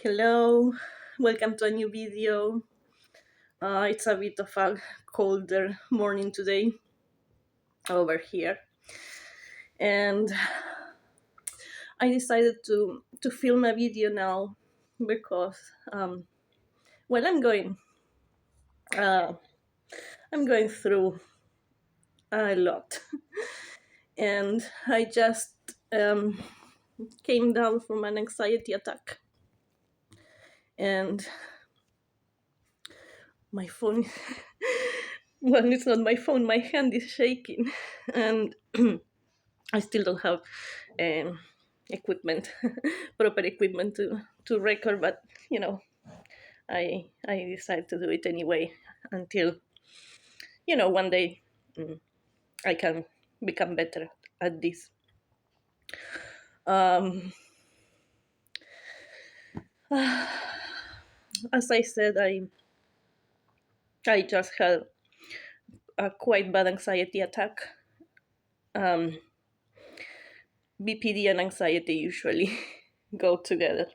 Hello, welcome to a new video. It's a bit of a colder morning today over here, and I decided to film a video now because well, uh, I'm going through a lot, and I just came down from an anxiety attack, and my phone. Well, it's not my phone. My hand is shaking, and I still don't have um, equipment, proper equipment to record. But I decided to do it anyway until one day I can become better at this. Um, as I said, I just had a quite bad anxiety attack. BPD and anxiety usually go together.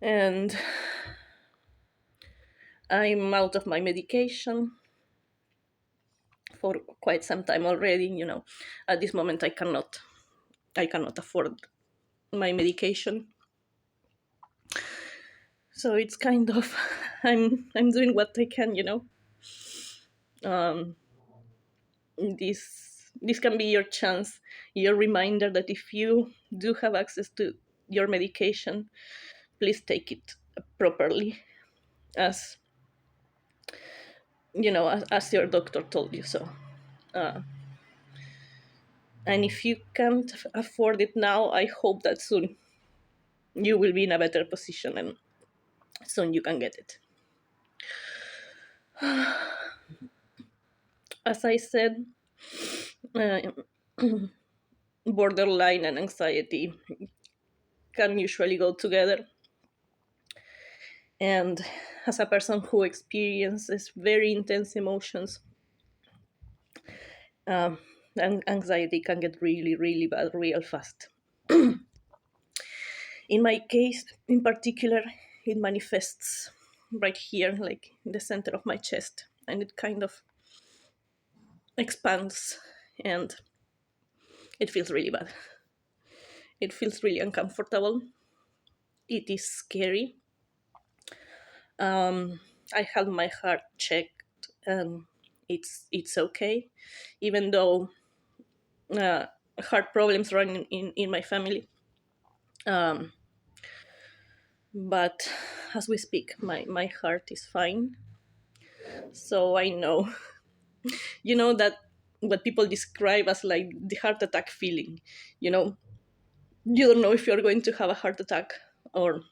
And I'm out of my medication for quite some time already. At this moment I cannot afford my medication, so it's kind of I'm doing what I can. This can be your chance, your reminder that if you do have access to your medication, please take it properly, as as your doctor told you so. And if you can't afford it now, I hope that soon you will be in a better position and soon you can get it. As I said, borderline and anxiety can usually go together. And as a person who experiences very intense emotions, and anxiety can get really, really bad real fast. In my case, in particular, it manifests right here, like in the center of my chest, and it kind of expands, and it feels really bad. It feels really uncomfortable. It is scary. I had my heart checked, and it's okay, even though heart problems run in my family. But as we speak, my heart is fine. So I know, that what people describe as like the heart attack feeling. You don't know if you're going to have a heart attack or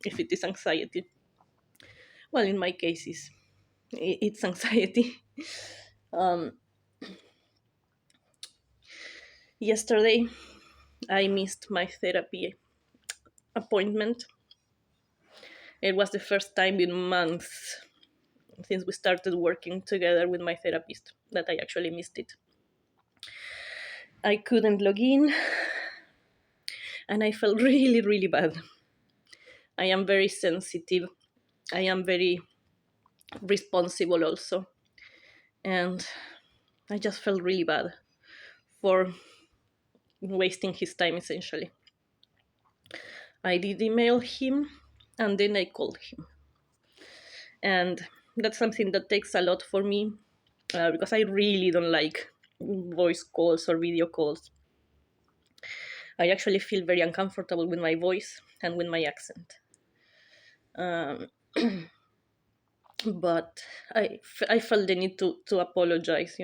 if it is anxiety. Well, in my case, it's anxiety. Yesterday, I missed my therapy appointment. It was the first time in months since we started working together with my therapist that I actually missed it. I couldn't log in, and I felt really, really bad. I am very sensitive. I am very responsible also. And I just felt really bad for wasting his time, essentially. I did email him, and then I called him. And that's something that takes a lot for me, because I really don't like voice calls or video calls. I actually feel very uncomfortable with my voice and with my accent. But I felt the need to apologize,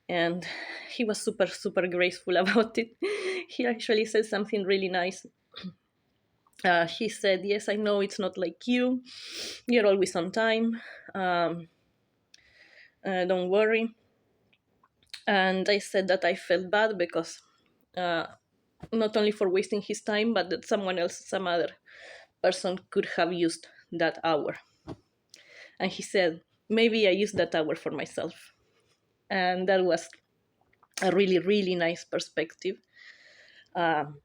and he was super, super graceful about it. He actually said something really nice. He said, "Yes, I know it's not like you. You're always on time. Don't worry." And I said that I felt bad because not only for wasting his time, but that some other person could have used that hour. And he said, maybe I used that hour for myself. And that was a really, really nice perspective. Um,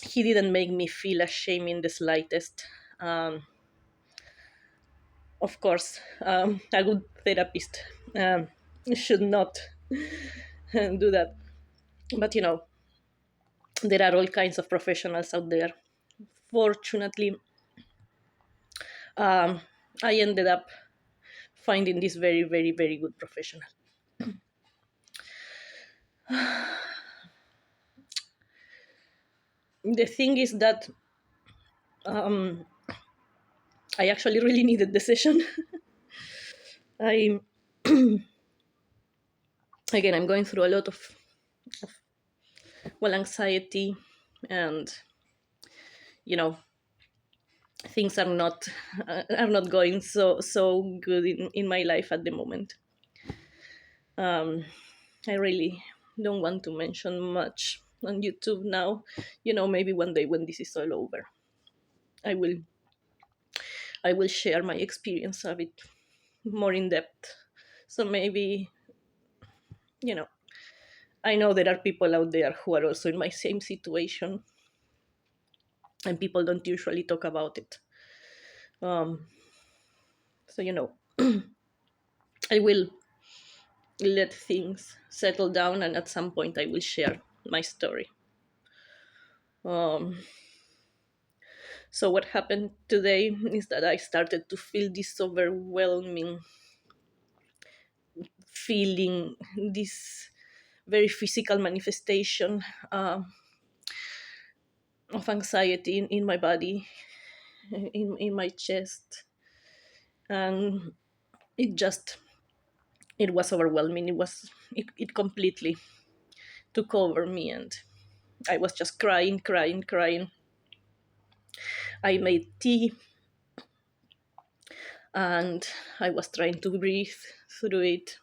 he didn't make me feel ashamed in the slightest. Of course, a good therapist should not do that. But there are all kinds of professionals out there. Fortunately, um, I ended up finding this very, very, very good professional. The thing is that um, I actually really needed the session. I Again, I'm going through a lot of anxiety, and you know things are not going so good in my life at the moment. I really don't want to mention much on YouTube now. Maybe one day when this is all over, I will I will share my experience a bit more in depth. So maybe, you know, I know there are people out there who are also in my same situation, and people don't usually talk about it. Um, so, I will let things settle down, and at some point, I will share my story. Um, so, what happened today is that I started to feel this overwhelming feeling, this very physical manifestation of anxiety in my body, in my chest, and it just it was overwhelming. It completely took over me, and I was just crying, crying, crying. I made tea, and I was trying to breathe through it,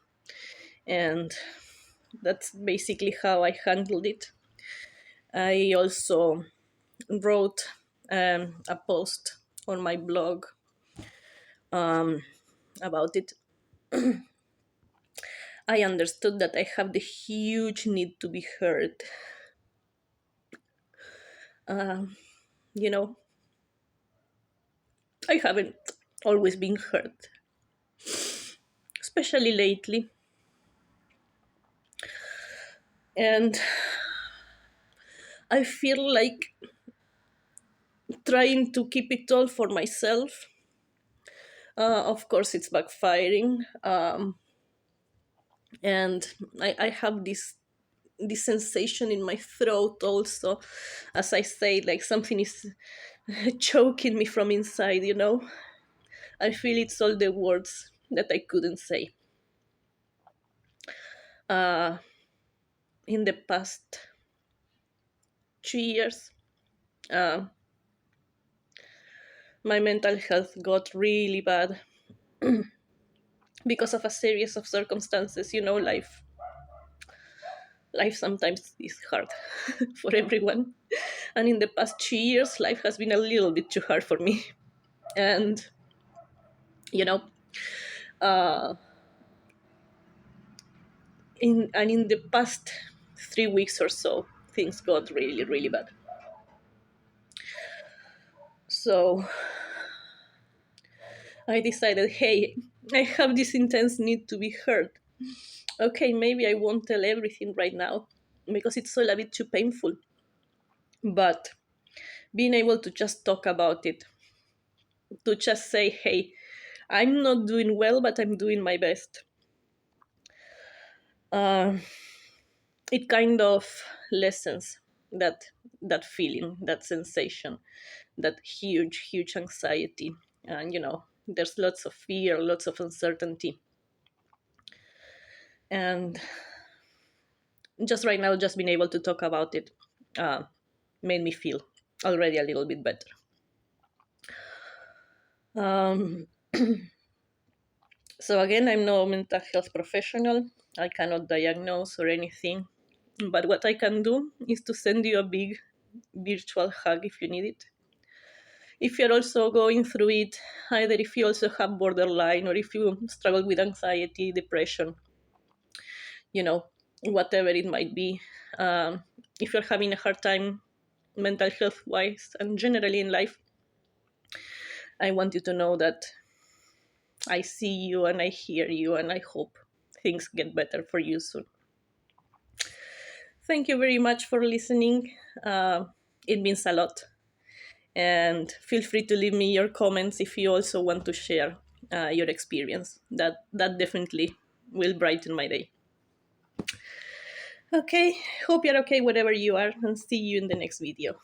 and that's basically how I handled it. I also wrote a post on my blog about it. I understood that I have the huge need to be heard. Um, you know, I haven't always been heard, especially lately. And I feel like trying to keep it all for myself. Of course, it's backfiring. And I have this sensation in my throat also, as I say, like something is choking me from inside. I feel it's all the words that I couldn't say. Uh, in the past 2 years, uh, my mental health got really bad because of a series of circumstances. Life sometimes is hard for everyone, and in the past 2 years, life has been a little bit too hard for me. And you know, uh, in the past 3 weeks or so, things got really, really bad. So I decided, hey, I have this intense need to be heard. Okay, maybe I won't tell everything right now because it's all a bit too painful. But being able to just talk about it, to just say, hey, I'm not doing well, but I'm doing my best. Uh, it kind of lessens that feeling, that sensation, that huge, huge anxiety. And there's lots of fear, lots of uncertainty. And just right now, just being able to talk about it uh, made me feel already a little bit better. Um, so again, I'm no mental health professional. I cannot diagnose or anything. But what I can do is to send you a big virtual hug if you need it. If you're also going through it, either if you also have borderline or if you struggle with anxiety, depression, you know, whatever it might be, um, if you're having a hard time mental health wise and generally in life, I want you to know that I see you and I hear you, and I hope things get better for you soon. Thank you very much for listening. It means a lot. And feel free to leave me your comments if you also want to share your experience. That definitely will brighten my day. Okay, hope you're okay wherever you are, and see you in the next video.